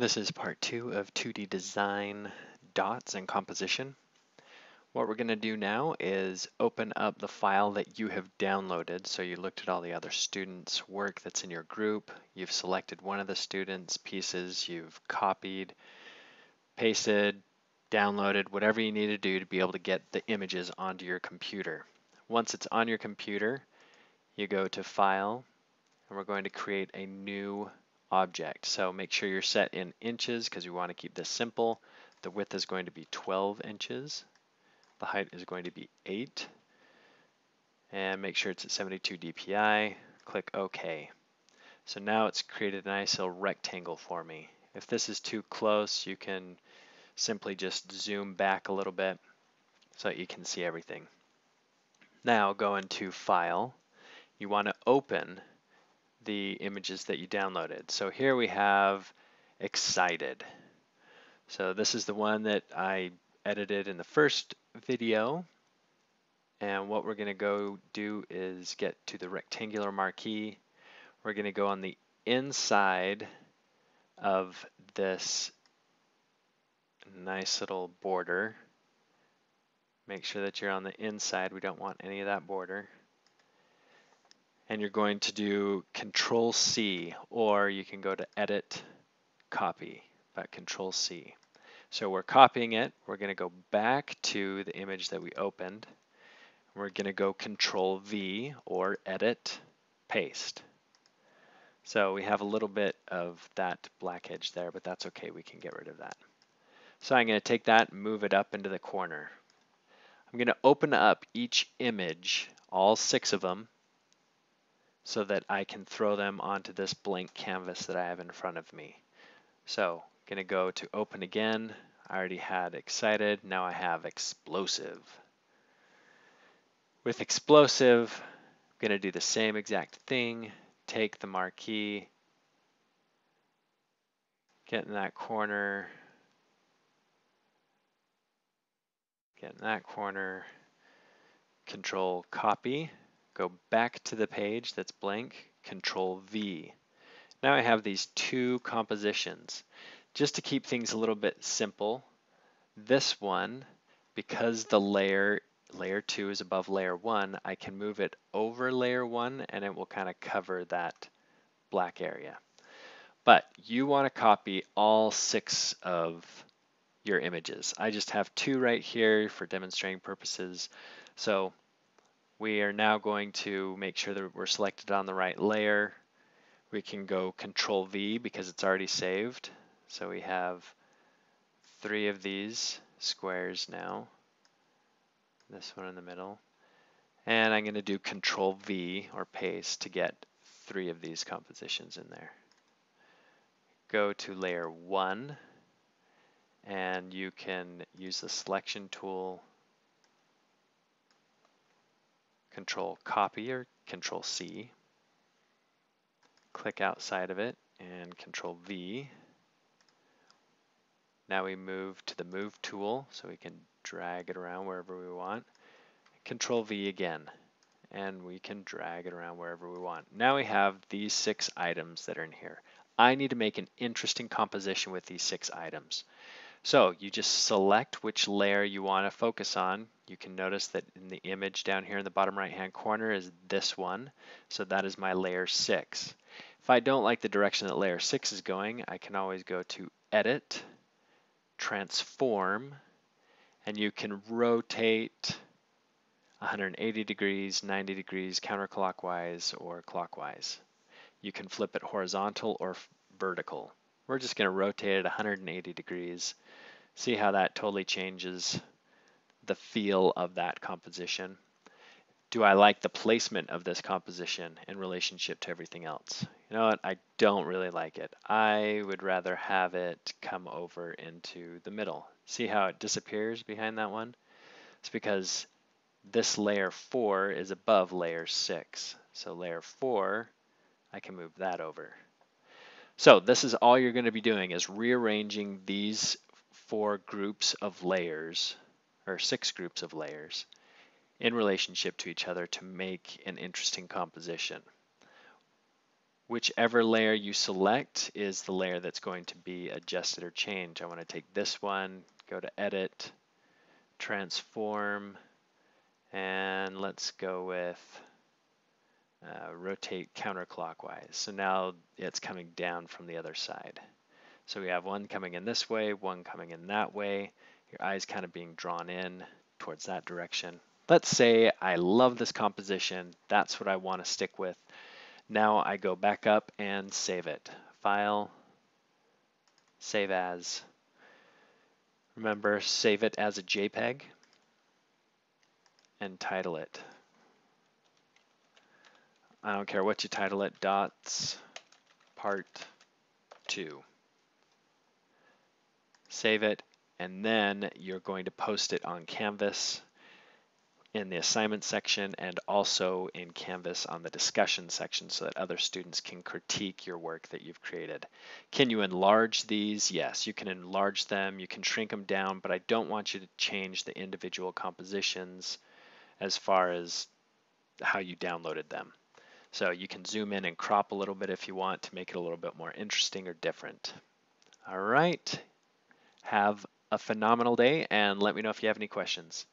This is part 2 of 2D design, dots, and composition. What we're going to do now is open up the file that you have downloaded. So you looked at all the other students' work that's in your group. You've selected one of the students' pieces. You've copied, pasted, downloaded, whatever you need to do to be able to get the images onto your computer. Once it's on your computer, you go to File, and we're going to create a new object. So make sure you're set in inches because we want to keep this simple. The width is going to be 12 inches. The height is going to be 8. And make sure it's at 72 dpi. Click OK. So now it's created a nice little rectangle for me. If this is too close, you can simply just zoom back a little bit so that you can see everything. Now go into File. You want to open the images that you downloaded. So here we have Excited. So this is the one that I edited in the first video. And what we're going to go do is get to the rectangular marquee. We're going to go on the inside of this nice little border. Make sure that you're on the inside. We don't want any of that border. And you're going to do Control C, or you can go to Edit, Copy, but Control C. So we're copying it. We're going to go back to the image that we opened. We're going to go Control V, or Edit, Paste. So we have a little bit of that black edge there, but that's okay. We can get rid of that. So I'm going to take that and move it up into the corner. I'm going to open up each image, all 6 of them, so that I can throw them onto this blank canvas that I have in front of me. So I'm going to go to Open again. I already had Excited. Now I have Explosive. With Explosive, I'm going to do the same exact thing. Take the marquee, get in that corner, get in that corner, Control Copy, go back to the page that's blank, Control V. Now I have these 2 compositions. Just to keep things a little bit simple, this one, because the layer 2 is above layer 1, I can move it over layer 1 and it will kind of cover that black area. But you want to copy all 6 of your images. I just have 2 right here for demonstrating purposes. So we are now going to make sure that we're selected on the right layer. We can go Control V because it's already saved. So we have 3 of these squares now. This one in the middle. And I'm going to do Control V or paste to get 3 of these compositions in there. Go to layer 1 and you can use the selection tool, Control Copy or Control C. Click outside of it and Control V. Now we move to the Move tool so we can drag it around wherever we want. Control V again, and we can drag it around wherever we want. Now we have these 6 items that are in here. I need to make an interesting composition with these 6 items. So you just select which layer you want to focus on. You can notice that in the image down here in the bottom right hand corner is this one. So that is my layer 6. If I don't like the direction that layer 6 is going, I can always go to Edit, Transform, and you can rotate 180 degrees, 90 degrees, counterclockwise or clockwise. You can flip it horizontal or vertical. We're just going to rotate it 180 degrees. See how that totally changes the feel of that composition. Do I like the placement of this composition in relationship to everything else? You know what? I don't really like it. I would rather have it come over into the middle. See how it disappears behind that one? It's because this layer 4 is above layer 6. So layer 4, I can move that over. So this is all you're going to be doing is rearranging these 4 groups of layers, or 6 groups of layers, in relationship to each other to make an interesting composition. Whichever layer you select is the layer that's going to be adjusted or changed. I want to take this one, go to Edit, Transform, and let's go with rotate counterclockwise. So now it's coming down from the other side. So we have one coming in this way, one coming in that way. Your eye's kind of being drawn in towards that direction. Let's say I love this composition. That's what I want to stick with. Now I go back up and save it. File, Save As. Remember, save it as a JPEG and title it. I don't care what you title it, Dots Part 2. Save it, and then you're going to post it on Canvas in the assignment section and also in Canvas on the discussion section so that other students can critique your work that you've created. Can you enlarge these? Yes, you can enlarge them, you can shrink them down, but I don't want you to change the individual compositions as far as how you downloaded them. So you can zoom in and crop a little bit if you want to make it a little bit more interesting or different. All right, have a phenomenal day and let me know if you have any questions.